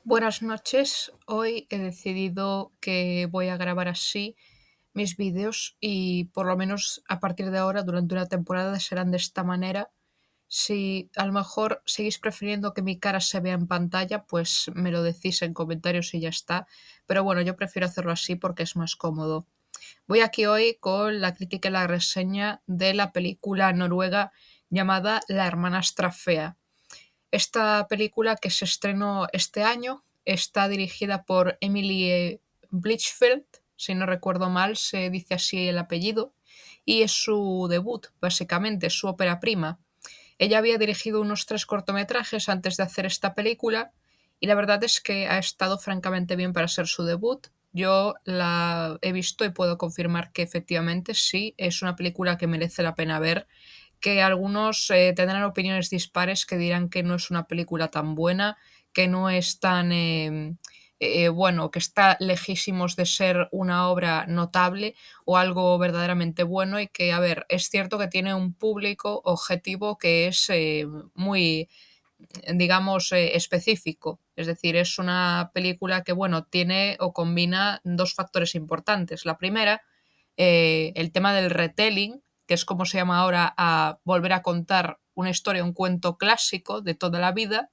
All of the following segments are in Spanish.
Buenas noches. Hoy he decidido que voy a grabar así mis vídeos y por lo menos a partir de ahora, durante una temporada, serán de esta manera. Si a lo mejor seguís prefiriendo que mi cara se vea en pantalla, pues me lo decís en comentarios y ya está. Pero bueno, yo prefiero hacerlo así porque es más cómodo. Voy aquí hoy con la crítica y la reseña de la película noruega llamada La hermanastra fea. Esta película, que se estrenó este año, está dirigida por Emilie Blichfeld, si no recuerdo mal, se dice así el apellido, y es su debut, básicamente, es su ópera prima. Ella había dirigido unos 3 cortometrajes antes de hacer esta película, y la verdad es que ha estado francamente bien para ser su debut. Yo la he visto y puedo confirmar que efectivamente sí, es una película que merece la pena ver, que algunos tendrán opiniones dispares, que dirán que no es una película tan buena, que no es tan, bueno, que está lejísimos de ser una obra notable o algo verdaderamente bueno, y que, a ver, es cierto que tiene un público objetivo que es muy, digamos, específico. Es decir, es una película que, bueno, tiene o combina dos factores importantes. La primera, el tema del retelling, que es como se llama ahora a volver a contar una historia, un cuento clásico de toda la vida.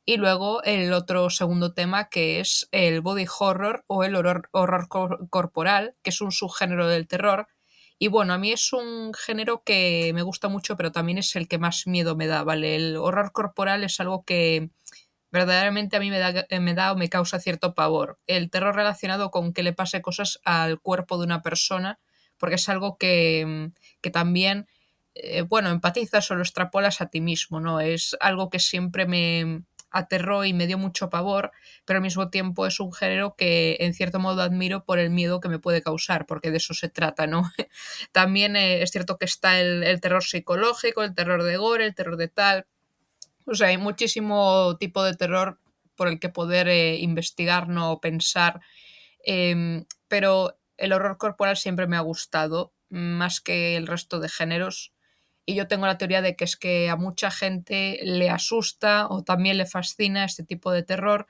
Y luego el otro segundo tema, que es el body horror o el horror corporal, que es un subgénero del terror. Y bueno, a mí es un género que me gusta mucho, pero también es el que más miedo me da, ¿vale? El horror corporal es algo que verdaderamente a mí me da o me causa cierto pavor. El terror relacionado con que le pase cosas al cuerpo de una persona, porque es algo que también, bueno, empatizas o lo extrapolas a ti mismo, ¿no? Es algo que siempre me aterró y me dio mucho pavor, pero al mismo tiempo es un género que en cierto modo admiro por el miedo que me puede causar, porque de eso se trata, ¿no? También es cierto que está el terror psicológico, el terror de gore, el terror de tal. O sea, hay muchísimo tipo de terror por el que poder investigar, no pensar, pero el horror corporal siempre me ha gustado, más que el resto de géneros. Y yo tengo la teoría de que es que a mucha gente le asusta o también le fascina este tipo de terror,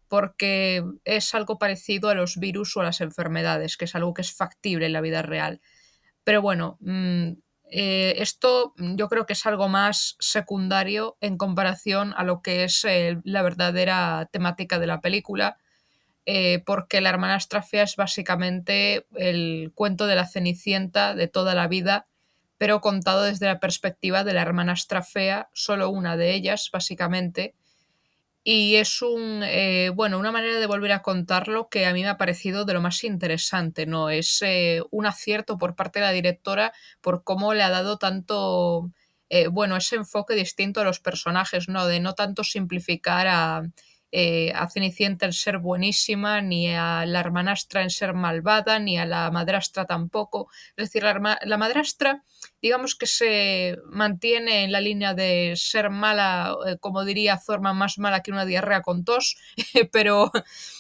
porque es algo parecido a los virus o a las enfermedades, que es algo que es factible en la vida real. Pero bueno, esto yo creo que es algo más secundario en comparación a lo que es la verdadera temática de la película, porque La hermanastra fea es básicamente el cuento de la Cenicienta de toda la vida, pero contado desde la perspectiva de la hermanastra fea, solo una de ellas, básicamente, y es bueno, una manera de volver a contarlo que a mí me ha parecido de lo más interesante, ¿no? Es, un acierto por parte de la directora por cómo le ha dado tanto, bueno, ese enfoque distinto a los personajes, ¿no? De no tanto simplificar a Cenicienta en ser buenísima, ni a la hermanastra en ser malvada, ni a la madrastra tampoco. Es decir, la madrastra, digamos que se mantiene en la línea de ser mala, como diría Zorman, más mala que una diarrea con tos, pero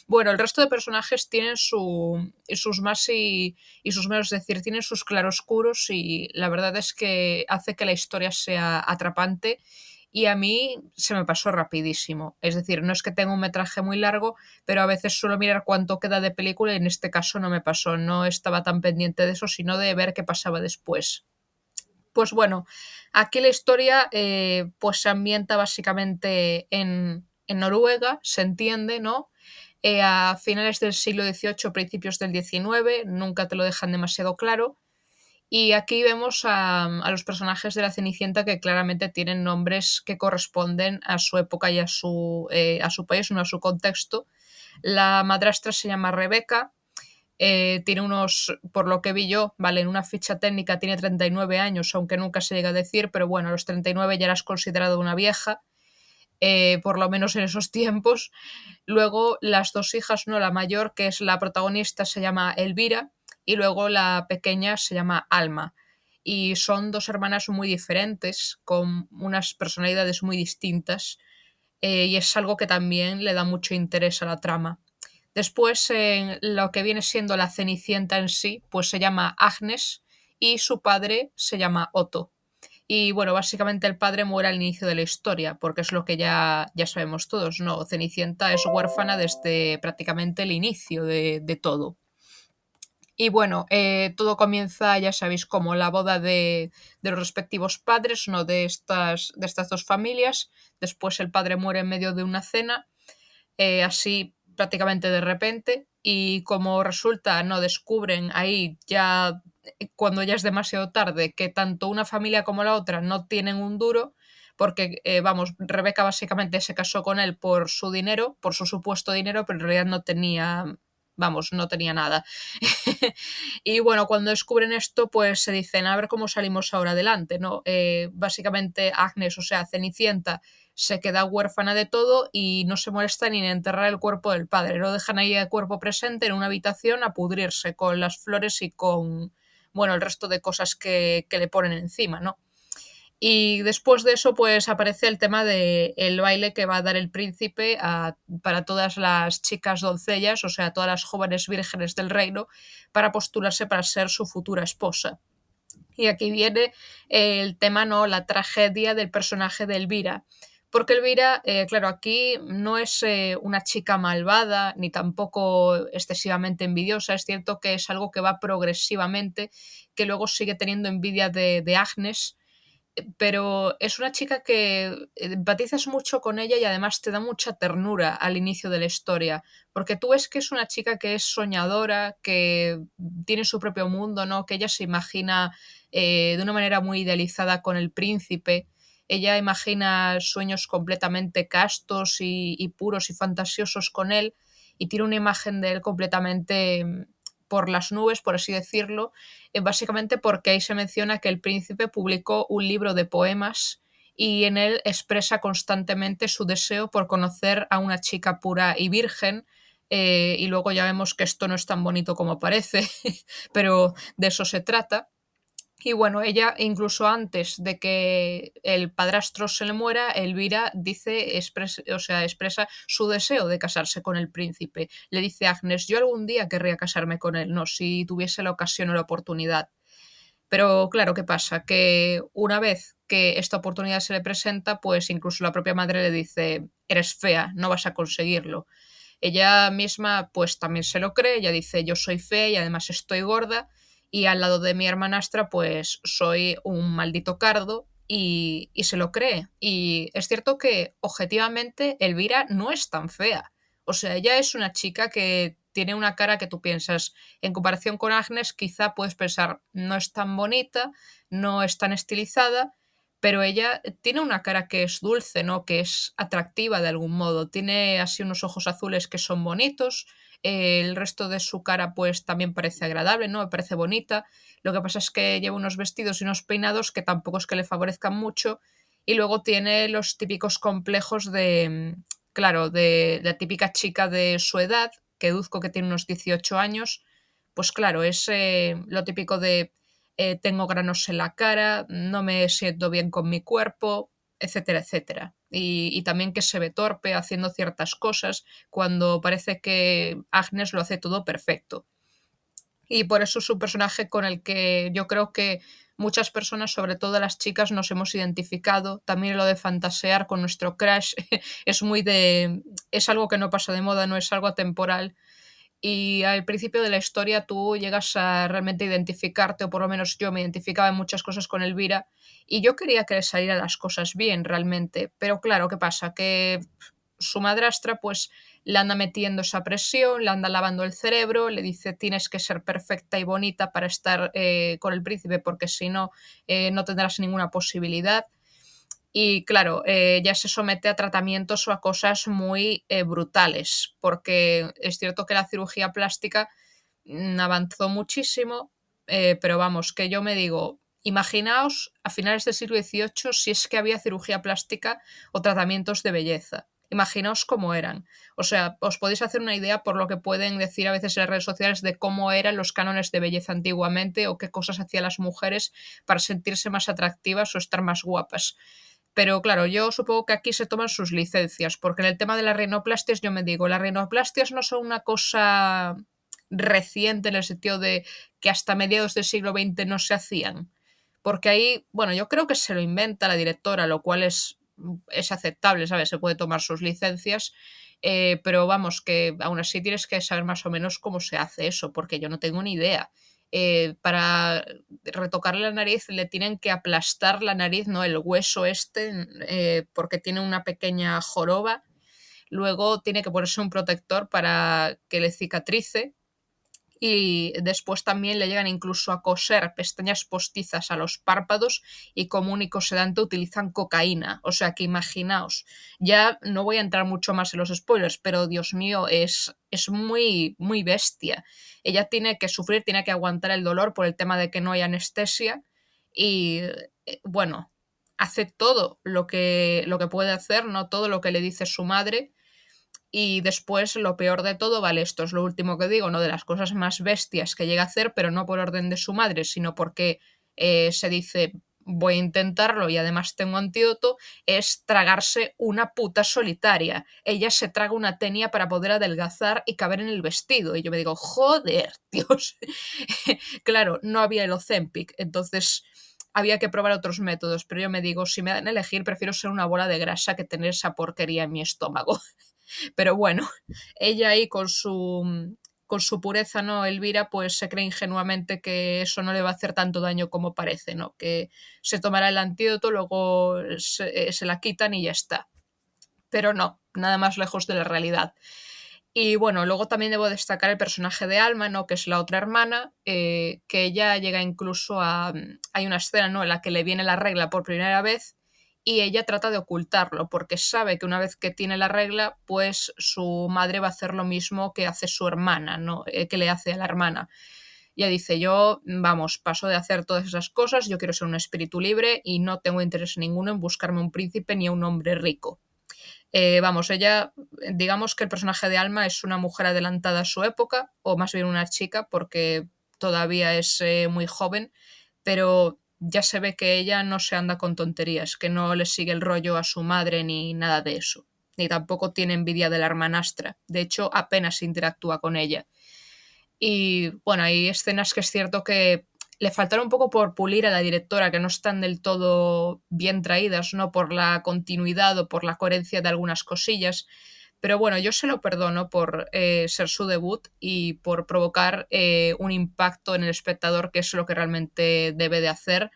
bueno, el resto de personajes tienen sus más y sus menos, es decir, tienen sus claroscuros, y la verdad es que hace que la historia sea atrapante, y a mí se me pasó rapidísimo. Es decir, no es que tenga un metraje muy largo, pero a veces suelo mirar cuánto queda de película y en este caso no me pasó, no estaba tan pendiente de eso, sino de ver qué pasaba después. Pues bueno, aquí la historia, pues se ambienta básicamente en Noruega, se entiende, ¿no? A finales del siglo XVIII, principios del XIX, nunca te lo dejan demasiado claro. Y aquí vemos a los personajes de la Cenicienta, que claramente tienen nombres que corresponden a su época y a su país, no a su contexto. La madrastra se llama Rebeca, tiene unos, por lo que vi yo, vale, en una ficha técnica tiene 39 años, aunque nunca se llega a decir, pero bueno, a los 39 ya eras considerado una vieja, por lo menos en esos tiempos. Luego las dos hijas, ¿no? La mayor, que es la protagonista, se llama Elvira, y luego la pequeña se llama Alma. Y son dos hermanas muy diferentes, con unas personalidades muy distintas, y es algo que también le da mucho interés a la trama. Después, en lo que viene siendo la Cenicienta en sí, pues se llama Agnes y su padre se llama Otto. Y bueno, básicamente el padre muere al inicio de la historia, porque es lo que ya sabemos todos, ¿no? Cenicienta es huérfana desde prácticamente el inicio de todo. Y bueno, todo comienza, ya sabéis, como la boda de los respectivos padres, ¿no? De estas dos familias. Después el padre muere en medio de una cena, así prácticamente de repente, y como resulta, no descubren ahí ya, cuando ya es demasiado tarde, que tanto una familia como la otra no tienen un duro, porque, vamos, Rebeca básicamente se casó con él por su dinero, por su supuesto dinero, pero en realidad no tenía, vamos, no tenía nada. Y bueno, cuando descubren esto, pues se dicen, a ver cómo salimos ahora adelante, ¿no? Básicamente Agnes, o sea, Cenicienta, se queda huérfana de todo y no se molesta ni en enterrar el cuerpo del padre. Lo dejan ahí el cuerpo presente en una habitación a pudrirse con las flores y con, bueno, el resto de cosas que le ponen encima, ¿no? Y después de eso, pues aparece el tema de el baile que va a dar el príncipe para todas las chicas doncellas, o sea, todas las jóvenes vírgenes del reino, para postularse para ser su futura esposa. Y aquí viene el tema, ¿no? La tragedia del personaje de Elvira. Porque Elvira, claro, aquí no es una chica malvada ni tampoco excesivamente envidiosa. Es cierto que es algo que va progresivamente, que luego sigue teniendo envidia de Agnes, pero es una chica que empatizas mucho con ella y además te da mucha ternura al inicio de la historia, porque tú ves que es una chica que es soñadora, que tiene su propio mundo, ¿no? Que ella se imagina de una manera muy idealizada con el príncipe. Ella imagina sueños completamente castos y puros y fantasiosos con él y tiene una imagen de él completamente por las nubes, por así decirlo, básicamente porque ahí se menciona que el príncipe publicó un libro de poemas y en él expresa constantemente su deseo por conocer a una chica pura y virgen. Y luego ya vemos que esto no es tan bonito como parece, pero de eso se trata. Y bueno, ella, incluso antes de que el padrastro se le muera, Elvira dice, o sea, expresa su deseo de casarse con el príncipe. Le dice a Agnes, yo algún día querría casarme con él, no, si tuviese la ocasión o la oportunidad. Pero claro, ¿qué pasa? Que una vez que esta oportunidad se le presenta, pues incluso la propia madre le dice, eres fea, no vas a conseguirlo. Ella misma pues también se lo cree, ella dice, yo soy fea y además estoy gorda y al lado de mi hermanastra pues soy un maldito cardo y se lo cree. Y es cierto que objetivamente Elvira no es tan fea. O sea, ella es una chica que tiene una cara que tú piensas, en comparación con Agnes, quizá puedes pensar, no es tan bonita, no es tan estilizada, pero ella tiene una cara que es dulce, ¿no? Que es atractiva de algún modo. Tiene así unos ojos azules que son bonitos. El resto de su cara, pues también parece agradable, ¿no? Me parece bonita. Lo que pasa es que lleva unos vestidos y unos peinados que tampoco es que le favorezcan mucho. Y luego tiene los típicos complejos de, claro, de la típica chica de su edad, que deduzco que tiene unos 18 años. Pues claro, es lo típico de tengo granos en la cara, no me siento bien con mi cuerpo, etcétera, etcétera. Y también que se ve torpe haciendo ciertas cosas cuando parece que Agnes lo hace todo perfecto. Y por eso es un personaje con el que yo creo que muchas personas, sobre todo las chicas, nos hemos identificado. También lo de fantasear con nuestro crush es muy de... es algo que no pasa de moda, no es algo atemporal y al principio de la historia tú llegas a realmente identificarte, o por lo menos yo me identificaba en muchas cosas con Elvira, y yo quería que le salieran las cosas bien realmente. Pero claro, ¿qué pasa? Que su madrastra pues le anda metiendo esa presión, le anda lavando el cerebro, le dice tienes que ser perfecta y bonita para estar con el príncipe porque si no, no tendrás ninguna posibilidad. Y claro, ya se somete a tratamientos o a cosas muy brutales, porque es cierto que la cirugía plástica avanzó muchísimo, pero vamos, que yo me digo, imaginaos a finales del siglo XVIII si es que había cirugía plástica o tratamientos de belleza. Imaginaos cómo eran. O sea, os podéis hacer una idea por lo que pueden decir a veces en las redes sociales de cómo eran los cánones de belleza antiguamente o qué cosas hacían las mujeres para sentirse más atractivas o estar más guapas. Pero claro, yo supongo que aquí se toman sus licencias, porque en el tema de las rinoplastias yo me digo, las rinoplastias no son una cosa reciente en el sentido de que hasta mediados del siglo XX no se hacían. porque ahí, bueno, yo creo que se lo inventa la directora, lo cual es aceptable, ¿sabes? Se puede tomar sus licencias, pero vamos, que aún así tienes que saber más o menos cómo se hace eso, porque yo no tengo ni idea. Para retocarle la nariz le tienen que aplastar la nariz, ¿no? El hueso este, porque tiene una pequeña joroba. Luego tiene que ponerse un protector para que le cicatrice, y después también le llegan incluso a coser pestañas postizas a los párpados, y como único sedante utilizan cocaína. O sea que imaginaos, ya no voy a entrar mucho más en los spoilers, pero Dios mío, es muy, muy bestia. Ella tiene que sufrir, tiene que aguantar el dolor por el tema de que no hay anestesia y, bueno, hace todo lo que puede hacer, ¿no? Todo lo que le dice su madre, y después, lo peor de todo, vale, esto es lo último que digo, ¿no? De las cosas más bestias que llega a hacer, pero no por orden de su madre, sino porque se dice, voy a intentarlo y además tengo antídoto, es tragarse una puta solitaria. Ella se traga una tenia para poder adelgazar y caber en el vestido. Y yo me digo, joder, Dios. Claro, no había el Ozempic, entonces había que probar otros métodos, pero yo me digo, si me dan a elegir, prefiero ser una bola de grasa que tener esa porquería en mi estómago. Pero bueno, ella ahí con su pureza, ¿no? Elvira, pues se cree ingenuamente que eso no le va a hacer tanto daño como parece, ¿no? Que se tomará el antídoto, luego se la quitan y ya está. Pero no, nada más lejos de la realidad. Y bueno, luego también debo destacar el personaje de Alma, ¿no? Que es la otra hermana, que ella llega incluso hay una escena, ¿no? En la que le viene la regla por primera vez, y ella trata de ocultarlo, porque sabe que una vez que tiene la regla, pues su madre va a hacer lo mismo que hace su hermana, ¿no? Que le hace a la hermana. Ella dice, yo, vamos, paso de hacer todas esas cosas, yo quiero ser un espíritu libre y no tengo interés ninguno en buscarme un príncipe ni a un hombre rico. Vamos, ella, digamos que el personaje de Alma es una mujer adelantada a su época, o más bien una chica, porque todavía es muy joven, pero ya se ve que ella no se anda con tonterías, que no le sigue el rollo a su madre ni nada de eso, ni tampoco tiene envidia de la hermanastra. De hecho, apenas interactúa con ella. Y bueno, hay escenas que es cierto que le faltaron un poco por pulir a la directora, que no están del todo bien traídas, ¿no? Por la continuidad o por la coherencia de algunas cosillas. Pero bueno, yo se lo perdono por ser su debut y por provocar un impacto en el espectador, que es lo que realmente debe de hacer,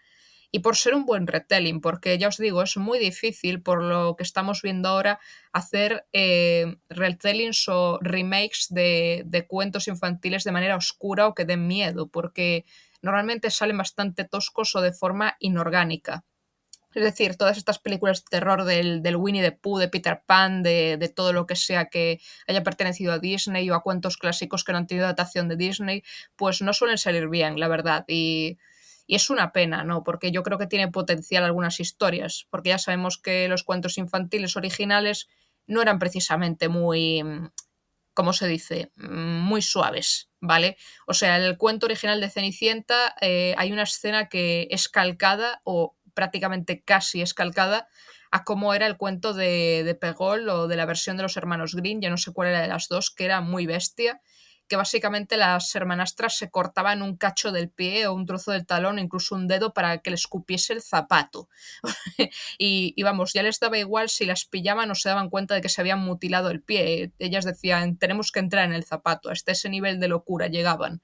y por ser un buen retelling, porque ya os digo, es muy difícil, por lo que estamos viendo ahora, hacer retellings o remakes de cuentos infantiles de manera oscura o que den miedo, porque normalmente salen bastante toscos o de forma inorgánica. Es decir, todas estas películas de terror del Winnie the Pooh, de Peter Pan, de todo lo que sea que haya pertenecido a Disney o a cuentos clásicos que no han tenido adaptación de Disney, pues no suelen salir bien, la verdad. Y es una pena, ¿no? Porque yo creo que tiene potencial algunas historias, porque ya sabemos que los cuentos infantiles originales no eran precisamente muy, ¿cómo se dice? Muy suaves, ¿vale? O sea, el cuento original de Cenicienta, hay una escena que es calcada o prácticamente casi es calcada a cómo era el cuento de Pegol o de la versión de los hermanos Grimm, ya no sé cuál era de las dos, que era muy bestia, que básicamente las hermanastras se cortaban un cacho del pie o un trozo del talón o incluso un dedo para que les cupiese el zapato. Y vamos, ya les daba igual si las pillaban o se daban cuenta de que se habían mutilado el pie. Ellas decían, tenemos que entrar en el zapato. Hasta ese nivel de locura llegaban.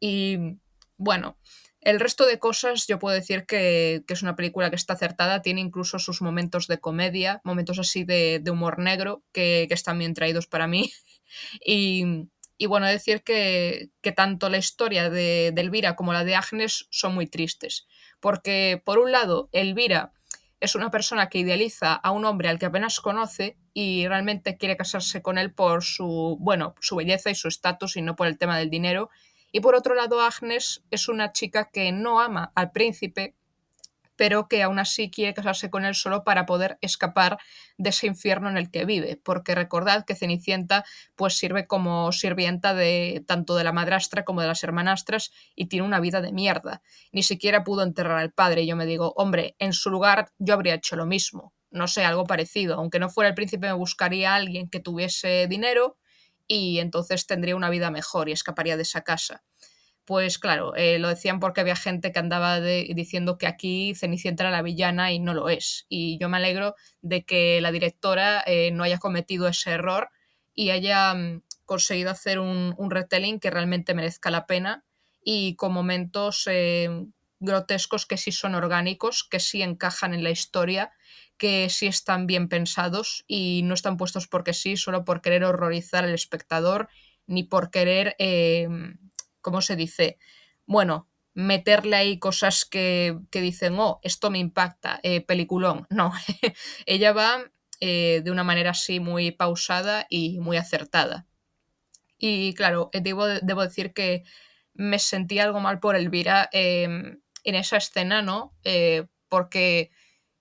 Y bueno, el resto de cosas yo puedo decir que es una película que está acertada, tiene incluso sus momentos de comedia, momentos así de humor negro, que están bien traídos para mí. Y bueno, decir que tanto la historia de Elvira como la de Agnes son muy tristes, porque por un lado, Elvira es una persona que idealiza a un hombre al que apenas conoce y realmente quiere casarse con él por su, bueno, su belleza y su estatus y no por el tema del dinero. Y por otro lado, Agnes es una chica que no ama al príncipe, pero que aún así quiere casarse con él solo para poder escapar de ese infierno en el que vive, porque recordad que Cenicienta pues sirve como sirvienta de tanto de la madrastra como de las hermanastras y tiene una vida de mierda. Ni siquiera pudo enterrar al padre y yo me digo, hombre, en su lugar yo habría hecho lo mismo, no sé, algo parecido, aunque no fuera el príncipe me buscaría a alguien que tuviese dinero y entonces tendría una vida mejor y escaparía de esa casa. pues claro, lo decían porque había gente que andaba diciendo que aquí Cenicienta era la villana y no lo es. Y yo me alegro de que la directora no haya cometido ese error y haya conseguido hacer un retelling que realmente merezca la pena y con momentos grotescos que sí son orgánicos, que sí encajan en la historia, que sí están bien pensados y no están puestos porque sí, solo por querer horrorizar al espectador ni por querer, ¿cómo se dice? Bueno, meterle ahí cosas que dicen, oh, esto me impacta, peliculón. No, ella va de una manera así muy pausada y muy acertada. Y claro, debo decir que me sentí algo mal por Elvira en esa escena, ¿no? Porque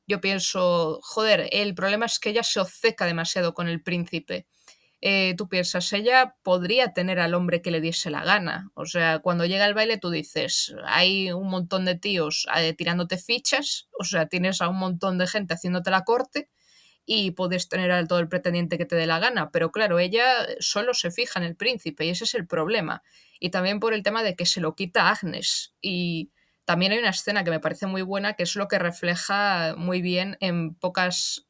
yo pienso, joder, el problema es que ella se obceca demasiado con el príncipe. Tú piensas, ella podría tener al hombre que le diese la gana. O sea, cuando llega el baile tú dices, hay un montón de tíos tirándote fichas, o sea, tienes a un montón de gente haciéndote la corte y puedes tener a todo el pretendiente que te dé la gana, pero claro, ella solo se fija en el príncipe y ese es el problema. Y también por el tema de que se lo quita a Agnes. Y también hay una escena que me parece muy buena, que es lo que refleja muy bien en pocos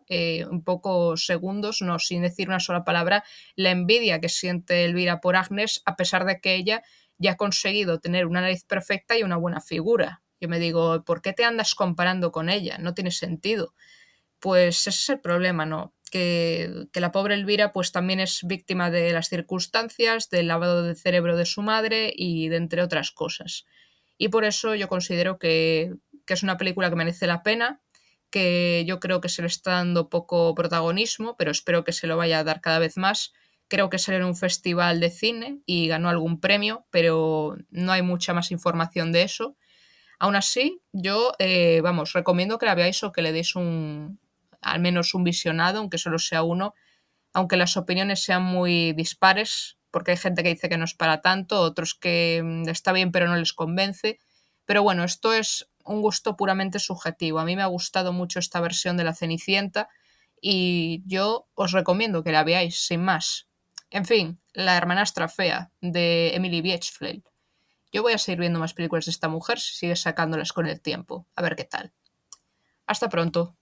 segundos, no sin decir una sola palabra, la envidia que siente Elvira por Agnes, a pesar de que ella ya ha conseguido tener una nariz perfecta y una buena figura. Yo me digo, ¿por qué te andas comparando con ella? No tiene sentido. Pues ese es el problema, ¿no? Que la pobre Elvira pues también es víctima de las circunstancias, del lavado de cerebro de su madre y de entre otras cosas. Y por eso yo considero que es una película que merece la pena, que yo creo que se le está dando poco protagonismo, pero espero que se lo vaya a dar cada vez más. Creo que salió en un festival de cine y ganó algún premio, pero no hay mucha más información de eso. Aún así, yo, vamos, recomiendo que la veáis o que le deis al menos un visionado, aunque solo sea uno, aunque las opiniones sean muy dispares, porque hay gente que dice que no es para tanto, otros que está bien pero no les convence. Pero bueno, esto es un gusto puramente subjetivo. A mí me ha gustado mucho esta versión de La Cenicienta y yo os recomiendo que la veáis, sin más. En fin, La hermanastra fea, de Emily Bierchfeld. Yo voy a seguir viendo más películas de esta mujer si sigue sacándolas con el tiempo. A ver qué tal. Hasta pronto.